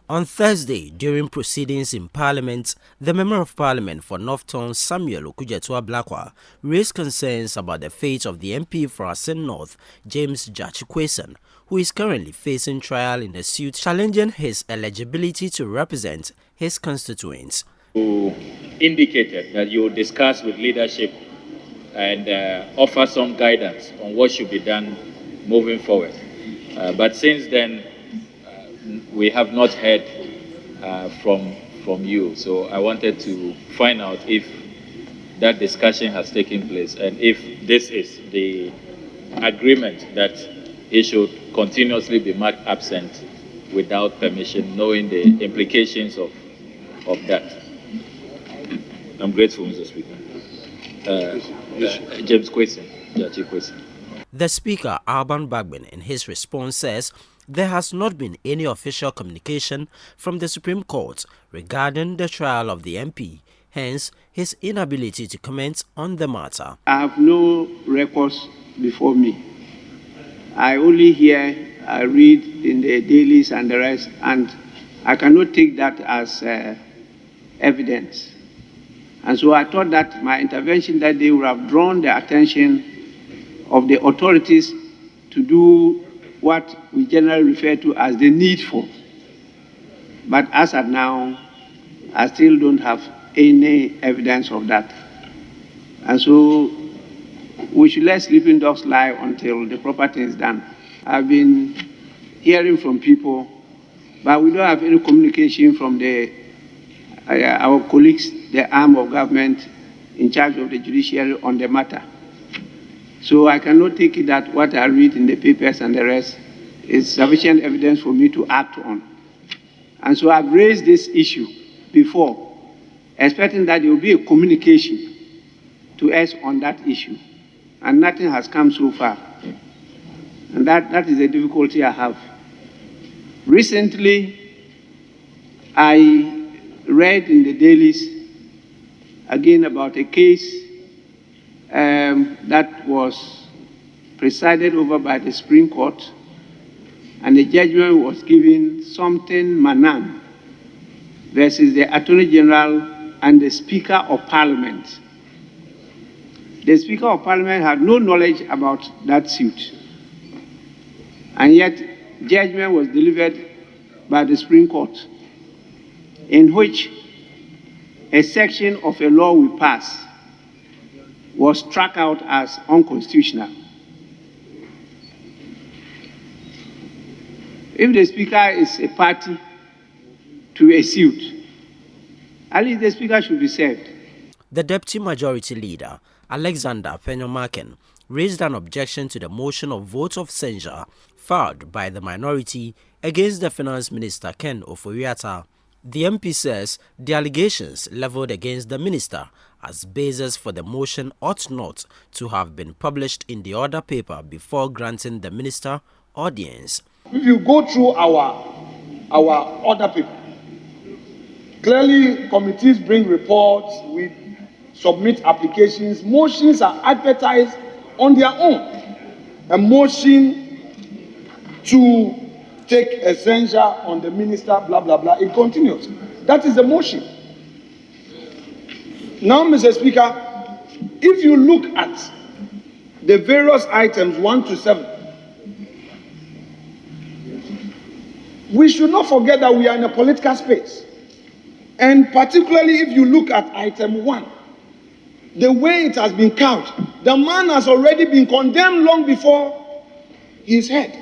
On Thursday, during proceedings in Parliament, the Member of Parliament for Northton Samuel Okudzeto-Ablakwa raised concerns about the fate of the MP for Asen North, James Gyakye, who is currently facing trial in a suit challenging his eligibility to represent his constituents. You indicated that you will discuss with leadership and offer some guidance on what should be done moving forward. But since then, we have not heard from you. So I wanted to find out if that discussion has taken place and if this is the agreement that he should continuously be marked absent without permission, knowing the implications of that. I'm grateful, Mr. Speaker. James Gyakye. The Speaker, Alban Bagbin, in his response says there has not been any official communication from the Supreme Court regarding the trial of the MP, hence his inability to comment on the matter. I have no records before me. I only hear, I read in the dailies and the rest, and I cannot take that as evidence. And so I thought that my intervention that day would have drawn the attention of the authorities to do what we generally refer to as the needful. But as of now, I still don't have any evidence of that. And so we should let sleeping dogs lie until the proper thing is done. I've been hearing from people, but we don't have any communication from our colleagues, the arm of government in charge of the judiciary on the matter. So I cannot take it that what I read in the papers and the rest is sufficient evidence for me to act on. And so I've raised this issue before, expecting that there will be a communication to us on that issue. And nothing has come so far. And that is the difficulty I have. Recently, I read in the dailies again about a case that was presided over by the Supreme Court, and the judgment was given something Manan versus the Attorney General and the Speaker of Parliament. The Speaker of Parliament had no knowledge about that suit, and yet judgment was delivered by the Supreme Court in which a section of a law we passed was struck out as unconstitutional. If the Speaker is a party to a suit, at least the Speaker should be served. The Deputy Majority Leader, Alexander Penyomaken, raised an objection to the motion of vote of censure filed by the minority against the Finance Minister Ken Ofori-Atta. The MP says the allegations leveled against the minister as basis for the motion ought not to have been published in the order paper before granting the minister audience. If you go through our order paper, clearly committees bring reports, we submit applications, motions are advertised on their own. A motion to take a censure on the minister, blah, blah, blah, it continues. That is the motion. Now, Mr. Speaker, if you look at the various items 1 to 7, we should not forget that we are in a political space. And particularly if you look at item 1, the way it has been couched, the man has already been condemned long before his head.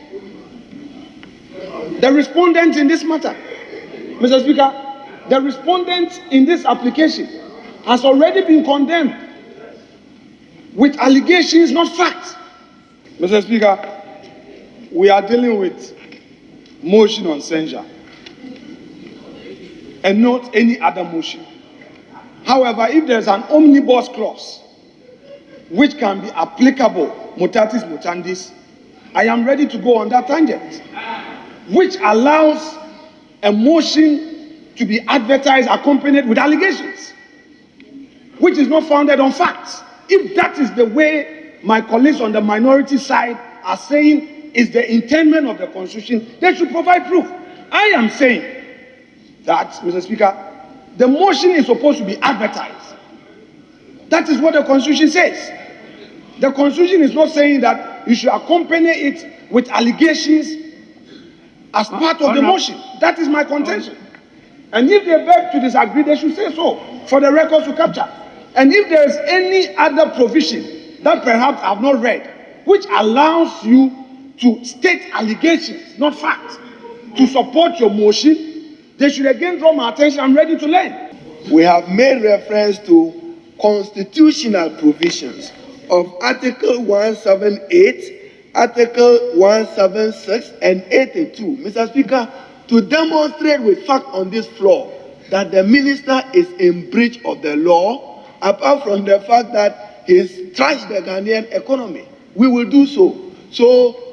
The respondent in this matter, Mr. Speaker, the respondent in this application has already been condemned with allegations, not facts. Mr. Speaker, we are dealing with motion on censure and not any other motion. However, if there's an omnibus clause which can be applicable, mutatis mutandis, I am ready to go on that tangent, which allows a motion to be advertised accompanied with allegations, which is not founded on facts. If that is the way my colleagues on the minority side are saying is the intendment of the Constitution, they should provide proof. I am saying that, Mr. Speaker, the motion is supposed to be advertised. That is what the Constitution says. The Constitution is not saying that you should accompany it with allegations as part of the motion. That is my contention. And if they beg to disagree, they should say so for the records to capture. And if there is any other provision that perhaps I have not read, which allows you to state allegations, not facts, to support your motion, they should again draw my attention. I'm ready to learn. We have made reference to constitutional provisions of Article 178, Article 176, and 82. Mr. Speaker, to demonstrate with fact on this floor that the minister is in breach of the law, apart from the fact that he's trashed the Ghanaian economy. We will do so. So,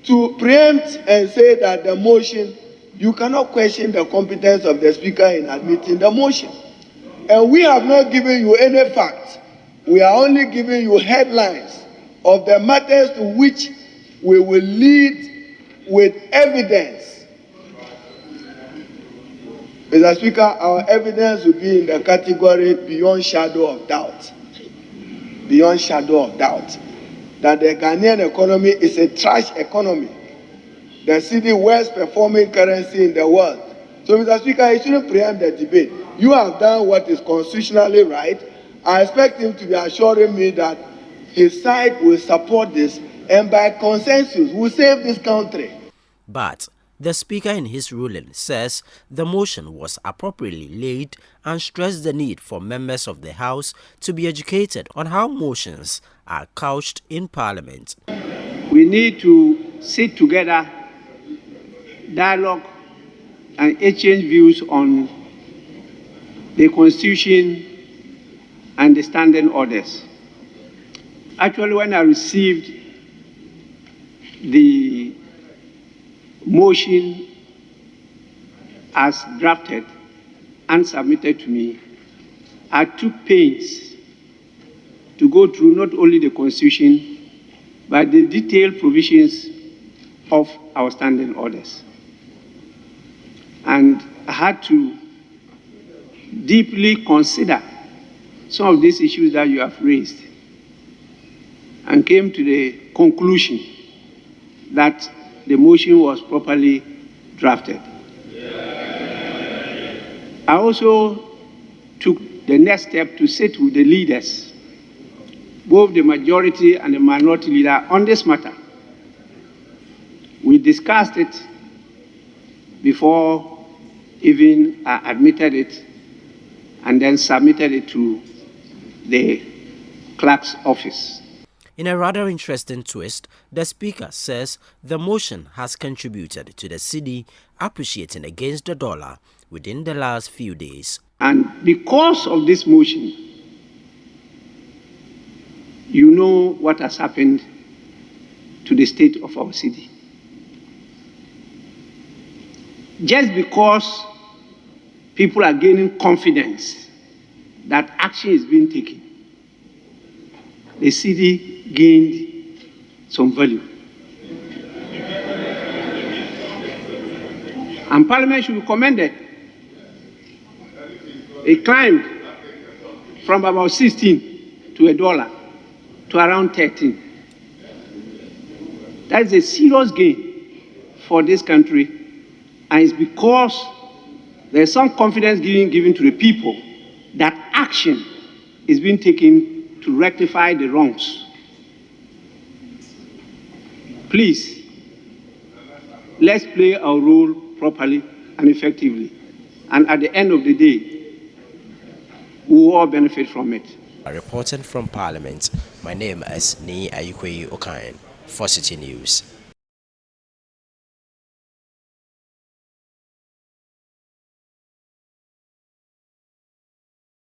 to preempt and say that the motion, you cannot question the competence of the speaker in admitting the motion. And we have not given you any facts. We are only giving you headlines of the matters to which we will lead with evidence. Mr. Speaker, our evidence will be in the category beyond shadow of doubt. Beyond shadow of doubt. That the Ghanaian economy is a trash economy. The Citi worst performing currency in the world. So, Mr. Speaker, you shouldn't preempt the debate. You have done what is constitutionally right. I expect him to be assuring me that his side will support this and by consensus will save this country. But the Speaker in his ruling says the motion was appropriately laid and stressed the need for members of the House to be educated on how motions are couched in Parliament. We need to sit together, dialogue, and exchange views on the Constitution and the standing orders. Actually, when I received the motion as drafted and submitted to me, I took pains to go through not only the Constitution, but the detailed provisions of our standing orders. And I had to deeply consider some of these issues that you have raised and came to the conclusion that the motion was properly drafted. I also took the next step to sit with the leaders, both the majority and the minority leader, on this matter. We discussed it before even I admitted it and then submitted it to the clerk's office. In a rather interesting twist, the Speaker says the motion has contributed to the cedi appreciating against the dollar within the last few days. And because of this motion, you know what has happened to the state of our city. Just because people are gaining confidence that action is being taken, the city gained some value. And Parliament should be commended. It climbed from about 16 to $1 to around 13. That is a serious gain for this country, and it's because there's some confidence given to the people that action is being taken to rectify the wrongs. Please, let's play our role properly and effectively. And at the end of the day, we will all benefit from it. Reporting from Parliament, my name is Ni Ayikwe Okayan for Citi News.